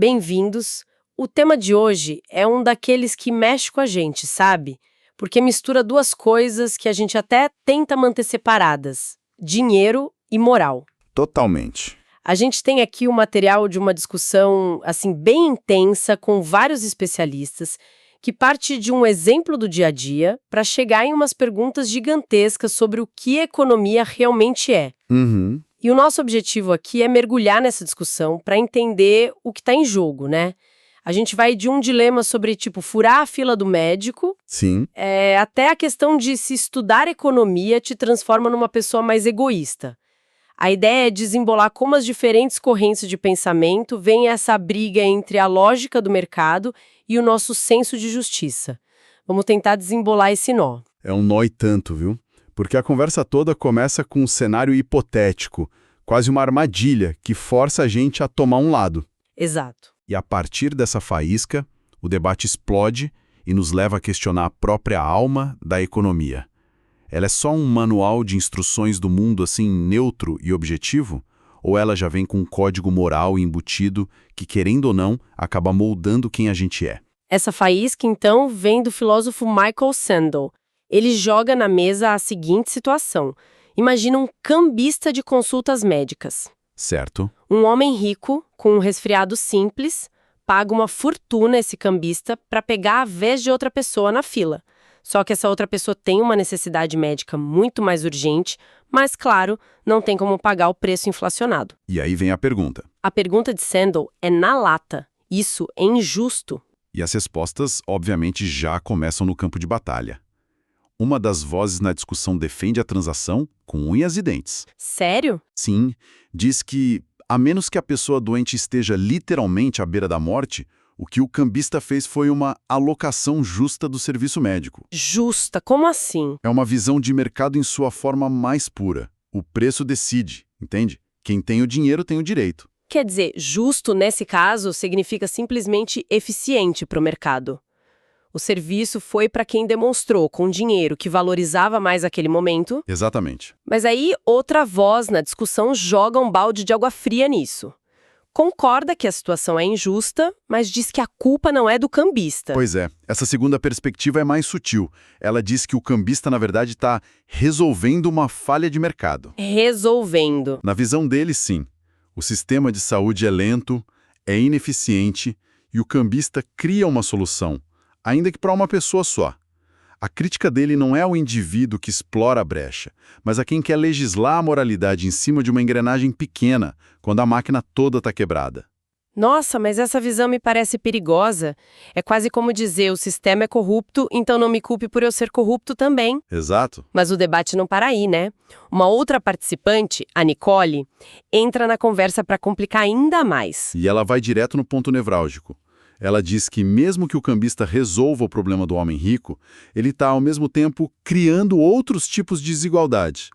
Bem-vindos. O tema de hoje é um daqueles que mexe com a gente, sabe? Porque mistura duas coisas que a gente até tenta manter separadas: dinheiro e moral. Totalmente. A gente tem aqui o material de uma discussão, assim, bem intensa com vários especialistas, que parte de um exemplo do dia a dia para chegar em umas perguntas gigantescas sobre o que a economia realmente é. Uhum. E o nosso objetivo aqui é mergulhar nessa discussão para entender o que está em jogo, né? A gente vai de um dilema sobre, tipo, furar a fila do médico, Sim. até a questão de se estudar economia te transforma numa pessoa mais egoísta. A ideia é desembolar como as diferentes correntes de pensamento veem essa briga entre a lógica do mercado e o nosso senso de justiça. Vamos tentar desembolar esse nó. É um nó e tanto, viu? Porque a conversa toda começa com um cenário hipotético, quase uma armadilha que força a gente a tomar um lado. Exato. E a partir dessa faísca, o debate explode e nos leva a questionar a própria alma da economia. Ela é só um manual de instruções do mundo assim neutro e objetivo? Ou ela já vem com um código moral embutido que, querendo ou não, acaba moldando quem a gente é? Essa faísca, então, vem do filósofo Michael Sandel. Ele joga na mesa a seguinte situação. Imagina um cambista de consultas médicas. Certo. Um homem rico, com um resfriado simples, paga uma fortuna esse cambista para pegar a vez de outra pessoa na fila. Só que essa outra pessoa tem uma necessidade médica muito mais urgente, mas, claro, não tem como pagar o preço inflacionado. E aí vem a pergunta. A pergunta de Sandel é na lata. Isso é injusto. E as respostas, obviamente, já começam no campo de batalha. Uma das vozes na discussão defende a transação com unhas e dentes. Sério? Sim, diz que, a menos que a pessoa doente esteja literalmente à beira da morte, o que o cambista fez foi uma alocação justa do serviço médico. Justa? Como assim? É uma visão de mercado em sua forma mais pura. O preço decide, entende? Quem tem o dinheiro tem o direito. Quer dizer, justo nesse caso significa simplesmente eficiente para o mercado. O serviço foi para quem demonstrou com dinheiro que valorizava mais aquele momento. Exatamente. Mas aí outra voz na discussão joga um balde de água fria nisso. Concorda que a situação é injusta, mas diz que a culpa não é do cambista. Pois é, essa segunda perspectiva é mais sutil. Ela diz que o cambista, na verdade, está resolvendo uma falha de mercado. Resolvendo. Na visão dele, sim. O sistema de saúde é lento, é ineficiente e o cambista cria uma solução, ainda que para uma pessoa só. A crítica dele não é ao indivíduo que explora a brecha, mas a quem quer legislar a moralidade em cima de uma engrenagem pequena, quando a máquina toda está quebrada. Nossa, mas essa visão me parece perigosa. É quase como dizer, o sistema é corrupto, então não me culpe por eu ser corrupto também. Exato. Mas o debate não para aí, né? Uma outra participante, a Nicole, entra na conversa para complicar ainda mais. E ela vai direto no ponto nevrálgico. Ela diz que mesmo que o cambista resolva o problema do homem rico, ele está, ao mesmo tempo, criando outros tipos de desigualdade.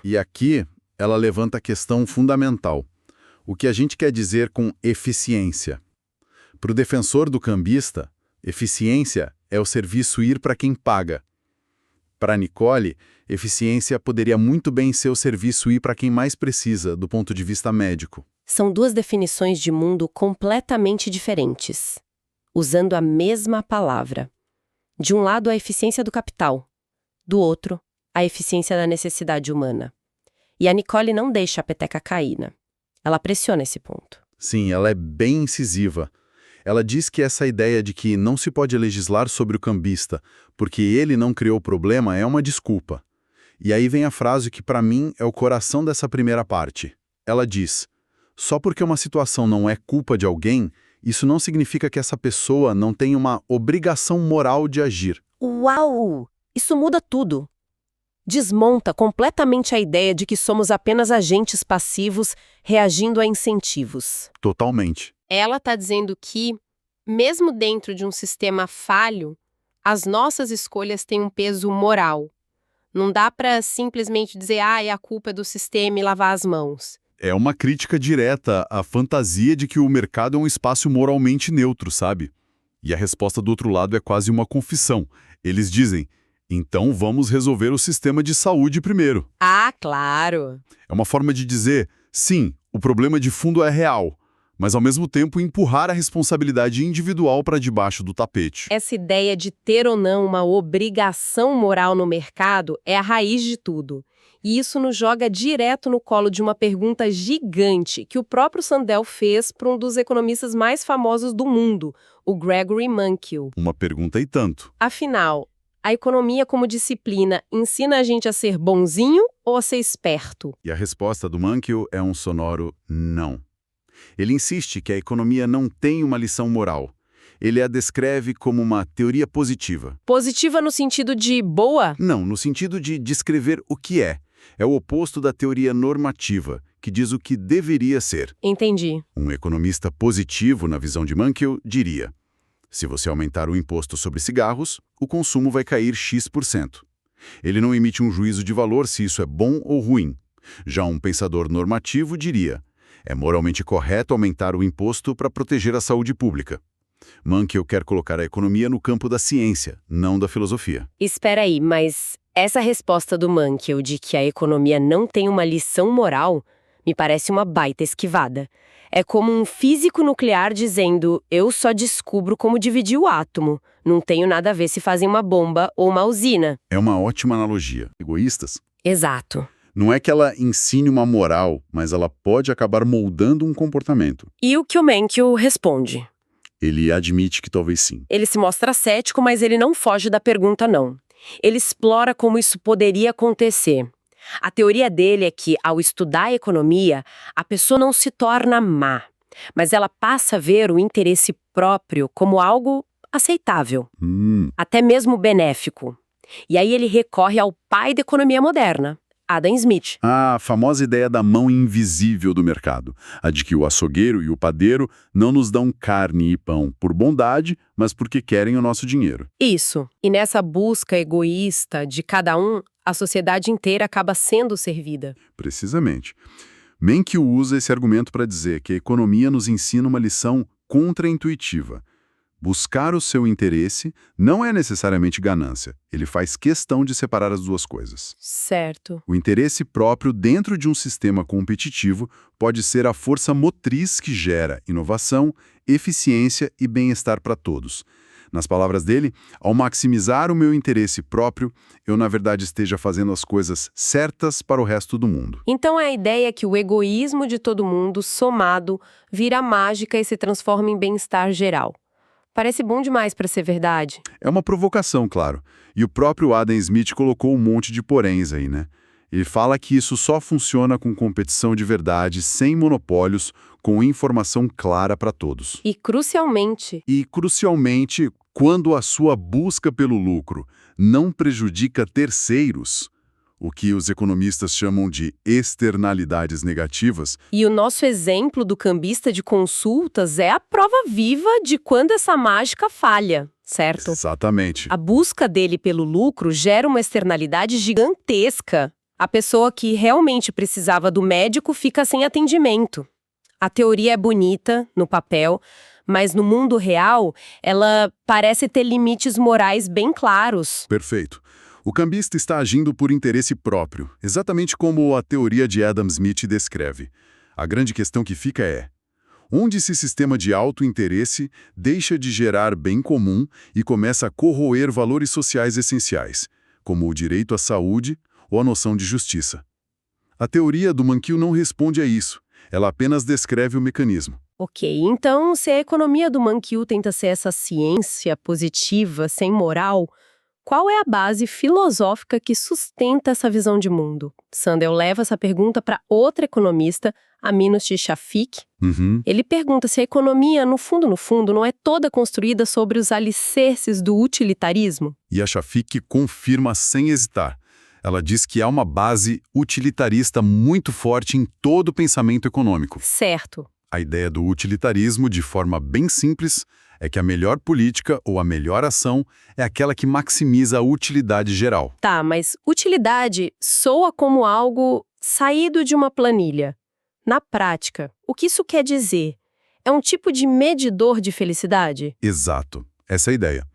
E aqui, ela levanta a questão fundamental. O que a gente quer dizer com eficiência? Para o defensor do cambista, eficiência é o serviço ir para quem paga. Para Nicole, eficiência poderia muito bem ser o serviço ir para quem mais precisa, do ponto de vista médico. São duas definições de mundo completamente diferentes, usando a mesma palavra. De um lado, a eficiência do capital. Do outro, a eficiência da necessidade humana. E a Nicole não deixa a peteca cair, né? Ela pressiona esse ponto. Sim, ela é bem incisiva. Ela diz que essa ideia de que não se pode legislar sobre o cambista porque ele não criou o problema é uma desculpa. E aí vem a frase que, para mim, é o coração dessa primeira parte. Ela diz: só porque uma situação não é culpa de alguém, isso não significa que essa pessoa não tem uma obrigação moral de agir. Uau! Isso muda tudo. Desmonta completamente a ideia de que somos apenas agentes passivos reagindo a incentivos. Totalmente. Ela está dizendo que, mesmo dentro de um sistema falho, as nossas escolhas têm um peso moral. Não dá para simplesmente dizer, a culpa é do sistema e lavar as mãos. É uma crítica direta à fantasia de que o mercado é um espaço moralmente neutro, sabe? E a resposta do outro lado é quase uma confissão. Eles dizem: então vamos resolver o sistema de saúde primeiro. Ah, claro! É uma forma de dizer: sim, o problema de fundo é real, mas ao mesmo tempo empurrar a responsabilidade individual para debaixo do tapete. Essa ideia de ter ou não uma obrigação moral no mercado é a raiz de tudo. E isso nos joga direto no colo de uma pergunta gigante que o próprio Sandel fez para um dos economistas mais famosos do mundo, o Gregory Mankiw. Uma pergunta e tanto. Afinal, a economia como disciplina ensina a gente a ser bonzinho ou a ser esperto? E a resposta do Mankiw é um sonoro não. Ele insiste que a economia não tem uma lição moral. Ele a descreve como uma teoria positiva. Positiva no sentido de boa? Não, no sentido de descrever o que é. É o oposto da teoria normativa, que diz o que deveria ser. Entendi. Um economista positivo, na visão de Mankiw, diria: se você aumentar o imposto sobre cigarros, o consumo vai cair X%. Ele não emite um juízo de valor se isso é bom ou ruim. Já um pensador normativo diria: é moralmente correto aumentar o imposto para proteger a saúde pública. Mankiw quer colocar a economia no campo da ciência, não da filosofia. Espera aí, mas essa resposta do Mankiw de que a economia não tem uma lição moral me parece uma baita esquivada. É como um físico nuclear dizendo: eu só descubro como dividir o átomo. Não tenho nada a ver se fazem uma bomba ou uma usina. É uma ótima analogia. Egoístas? Exato. Não é que ela ensine uma moral, mas ela pode acabar moldando um comportamento. E o que o Mankiw responde? Ele admite que talvez sim. Ele se mostra cético, mas ele não foge da pergunta, não. Ele explora como isso poderia acontecer. A teoria dele é que, ao estudar a economia, a pessoa não se torna má, mas ela passa a ver o interesse próprio como algo aceitável, até mesmo benéfico. E aí ele recorre ao pai da economia moderna, Adam Smith. A famosa ideia da mão invisível do mercado, a de que o açougueiro e o padeiro não nos dão carne e pão por bondade, mas porque querem o nosso dinheiro. Isso. E nessa busca egoísta de cada um, a sociedade inteira acaba sendo servida. Precisamente. Mankiw usa esse argumento para dizer que a economia nos ensina uma lição contraintuitiva. Buscar o seu interesse não é necessariamente ganância. Ele faz questão de separar as duas coisas. Certo. O interesse próprio dentro de um sistema competitivo pode ser a força motriz que gera inovação, eficiência e bem-estar para todos. Nas palavras dele, ao maximizar o meu interesse próprio, eu na verdade esteja fazendo as coisas certas para o resto do mundo. Então é a ideia que o egoísmo de todo mundo, somado, vira mágica e se transforma em bem-estar geral. Parece bom demais para ser verdade. É uma provocação, claro. E o próprio Adam Smith colocou um monte de poréns aí, né? Ele fala que isso só funciona com competição de verdade, sem monopólios, com informação clara para todos. E crucialmente, quando a sua busca pelo lucro não prejudica terceiros, o que os economistas chamam de externalidades negativas. E o nosso exemplo do cambista de consultas é a prova viva de quando essa mágica falha, certo? Exatamente. A busca dele pelo lucro gera uma externalidade gigantesca. A pessoa que realmente precisava do médico fica sem atendimento. A teoria é bonita, no papel, mas no mundo real, ela parece ter limites morais bem claros. Perfeito. O cambista está agindo por interesse próprio, exatamente como a teoria de Adam Smith descreve. A grande questão que fica é: onde esse sistema de autointeresse deixa de gerar bem comum e começa a corroer valores sociais essenciais, como o direito à saúde ou a noção de justiça? A teoria do Mankiw não responde a isso, ela apenas descreve o mecanismo. Ok, então se a economia do Mankiw tenta ser essa ciência positiva, sem moral, qual é a base filosófica que sustenta essa visão de mundo? Sandel leva essa pergunta para outra economista, Aminush Shafik. Ele pergunta se a economia, no fundo, não é toda construída sobre os alicerces do utilitarismo. E a Shafik confirma sem hesitar. Ela diz que há uma base utilitarista muito forte em todo o pensamento econômico. Certo. A ideia do utilitarismo, de forma bem simples, é que a melhor política ou a melhor ação é aquela que maximiza a utilidade geral. Tá, mas utilidade soa como algo saído de uma planilha. Na prática, o que isso quer dizer? É um tipo de medidor de felicidade? Exato. Essa é a ideia.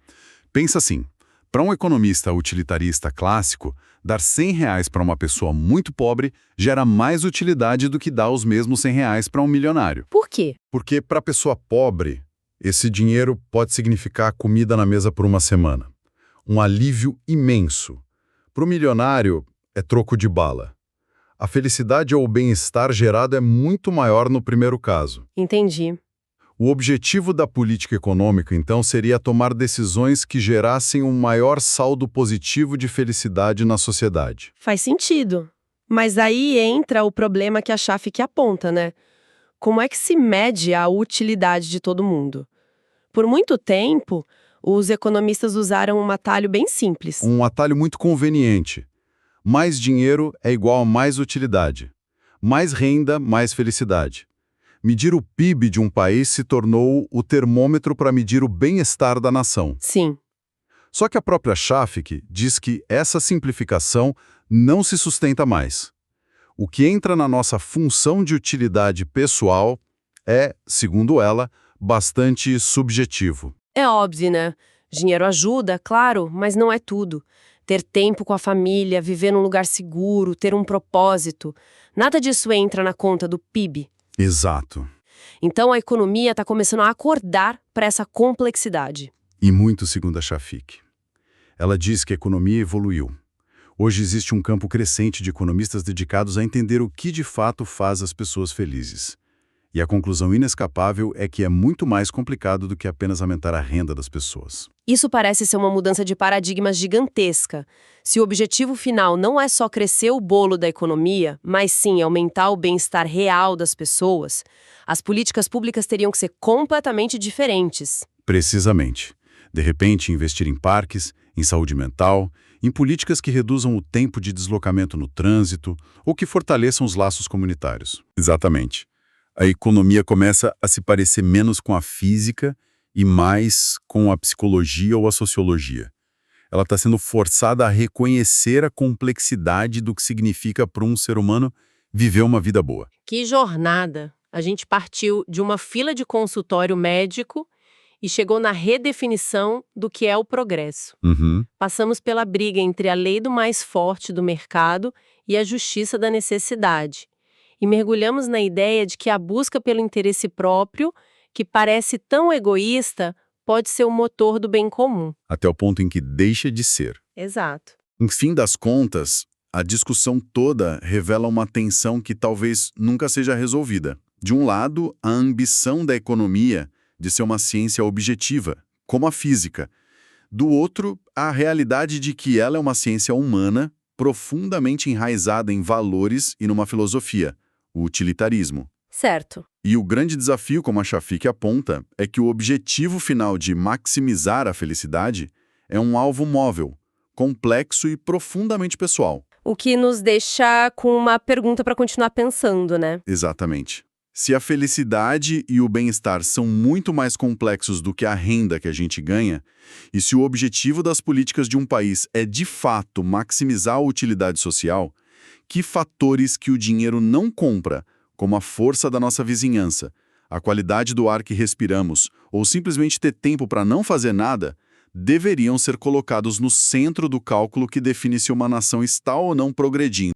Pensa assim, Para um economista utilitarista clássico, dar R$ 100 para uma pessoa muito pobre gera mais utilidade do que dar os mesmos R$ 100 para um milionário. Por quê? Porque para a pessoa pobre, esse dinheiro pode significar comida na mesa por uma semana. Um alívio imenso. Para o milionário, é troco de bala. A felicidade ou o bem-estar gerado é muito maior no primeiro caso. Entendi. O objetivo da política econômica, então, seria tomar decisões que gerassem um maior saldo positivo de felicidade na sociedade. Faz sentido. Mas aí entra o problema que a Chafik aponta, né? Como é que se mede a utilidade de todo mundo? Por muito tempo, os economistas usaram um atalho bem simples. Um atalho muito conveniente. Mais dinheiro é igual a mais utilidade. Mais renda, mais felicidade. Medir o PIB de um país se tornou o termômetro para medir o bem-estar da nação. Sim. Só que a própria Chafik diz que essa simplificação não se sustenta mais. O que entra na nossa função de utilidade pessoal é, segundo ela, bastante subjetivo. É óbvio, né? Dinheiro ajuda, claro, mas não é tudo. Ter tempo com a família, viver num lugar seguro, ter um propósito. Nada disso entra na conta do PIB. Exato. Então a economia está começando a acordar para essa complexidade. E muito segundo a Chafik. Ela diz que a economia evoluiu. Hoje existe um campo crescente de economistas dedicados a entender o que de fato faz as pessoas felizes. E a conclusão inescapável é que é muito mais complicado do que apenas aumentar a renda das pessoas. Isso parece ser uma mudança de paradigma gigantesca. Se o objetivo final não é só crescer o bolo da economia, mas sim aumentar o bem-estar real das pessoas, as políticas públicas teriam que ser completamente diferentes. Precisamente. De repente, investir em parques, em saúde mental, em políticas que reduzam o tempo de deslocamento no trânsito ou que fortaleçam os laços comunitários. Exatamente. A economia começa a se parecer menos com a física e mais com a psicologia ou a sociologia. Ela está sendo forçada a reconhecer a complexidade do que significa para um ser humano viver uma vida boa. Que jornada! A gente partiu de uma fila de consultório médico e chegou na redefinição do que é o progresso. Passamos pela briga entre a lei do mais forte do mercado e a justiça da necessidade. E mergulhamos na ideia de que a busca pelo interesse próprio, que parece tão egoísta, pode ser o motor do bem comum. Até o ponto em que deixa de ser. Exato. No fim das contas, a discussão toda revela uma tensão que talvez nunca seja resolvida. De um lado, a ambição da economia de ser uma ciência objetiva, como a física. Do outro, a realidade de que ela é uma ciência humana, profundamente enraizada em valores e numa filosofia, o utilitarismo. Certo. E o grande desafio, como a Chafik aponta, é que o objetivo final de maximizar a felicidade é um alvo móvel, complexo e profundamente pessoal. O que nos deixa com uma pergunta para continuar pensando, né? Exatamente. Se a felicidade e o bem-estar são muito mais complexos do que a renda que a gente ganha, e se o objetivo das políticas de um país é de fato maximizar a utilidade social, que fatores que o dinheiro não compra, como a força da nossa vizinhança, a qualidade do ar que respiramos, ou simplesmente ter tempo para não fazer nada, deveriam ser colocados no centro do cálculo que define se uma nação está ou não progredindo?